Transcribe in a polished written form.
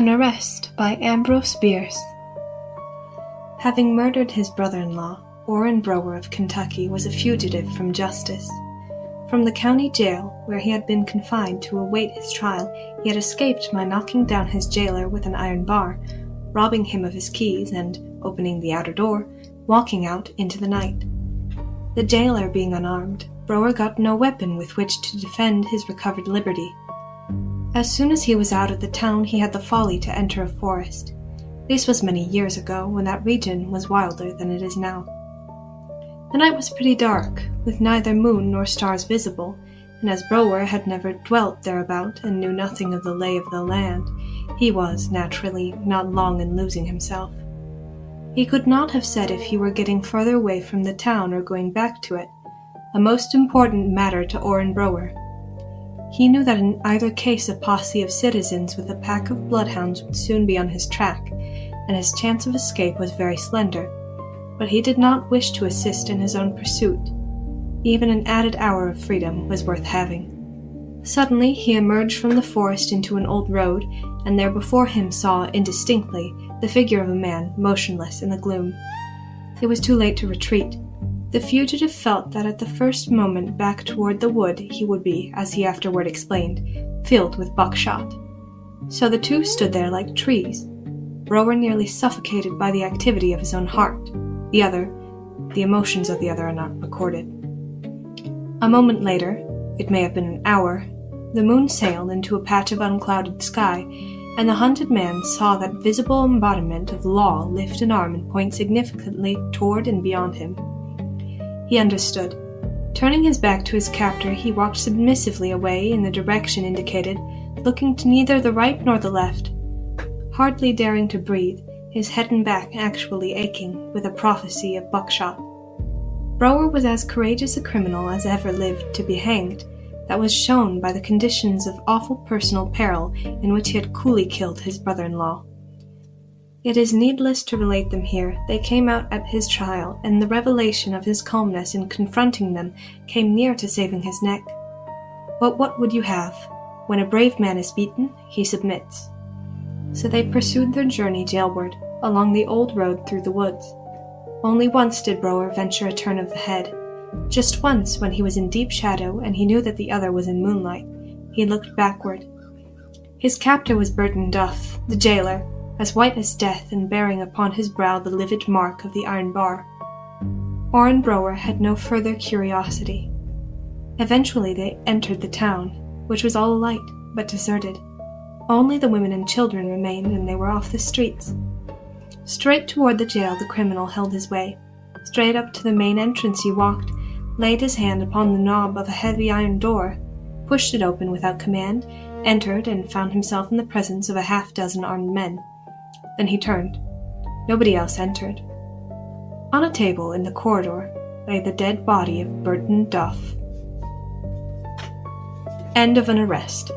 An Arrest by Ambrose Bierce. Having murdered his brother-in-law, Orrin Brower of Kentucky was a fugitive from justice. From the county jail, where he had been confined to await his trial, he had escaped by knocking down his jailer with an iron bar, robbing him of his keys, and, opening the outer door, walking out into the night. The jailer being unarmed, Brower got no weapon with which to defend his recovered liberty. As soon as he was out of the town, he had the folly to enter a forest. This was many years ago, when that region was wilder than it is now. The night was pretty dark, with neither moon nor stars visible, and as Brower had never dwelt thereabout and knew nothing of the lay of the land, he was, naturally, not long in losing himself. He could not have said if he were getting further away from the town or going back to it, a most important matter to Orrin Brower. He knew that in either case a posse of citizens with a pack of bloodhounds would soon be on his track, and his chance of escape was very slender, but he did not wish to assist in his own pursuit. Even an added hour of freedom was worth having. Suddenly he emerged from the forest into an old road, and there before him saw, indistinctly, the figure of a man motionless in the gloom. It was too late to retreat. The fugitive felt that at the first moment back toward the wood he would be, as he afterward explained, filled with buckshot. So the two stood there like trees, Brower nearly suffocated by the activity of his own heart, the emotions of the other are not recorded. A moment later, it may have been an hour, the moon sailed into a patch of unclouded sky, and the hunted man saw that visible embodiment of law lift an arm and point significantly toward and beyond him. He understood. Turning his back to his captor, he walked submissively away in the direction indicated, looking to neither the right nor the left. Hardly daring to breathe, his head and back actually aching with a prophecy of buckshot. Brower was as courageous a criminal as ever lived to be hanged. That was shown by the conditions of awful personal peril in which he had coolly killed his brother-in-law. It is needless to relate them here. They came out at his trial, and the revelation of his calmness in confronting them came near to saving his neck. But what would you have? When a brave man is beaten, he submits. So they pursued their journey jailward, along the old road through the woods. Only once did Brower venture a turn of the head. Just once, when he was in deep shadow and he knew that the other was in moonlight, he looked backward. His captor was Burton Duff, the jailer, as white as death and bearing upon his brow the livid mark of the iron bar. Orrin Brower had no further curiosity. Eventually they entered the town, which was all alight, but deserted. Only the women and children remained, and they were off the streets. Straight toward the jail the criminal held his way. Straight up to the main entrance he walked, laid his hand upon the knob of a heavy iron door, pushed it open without command, entered, and found himself in the presence of a half-dozen armed men. Then he turned. Nobody else entered. On a table in the corridor lay the dead body of Burton Duff. End of An Arrest.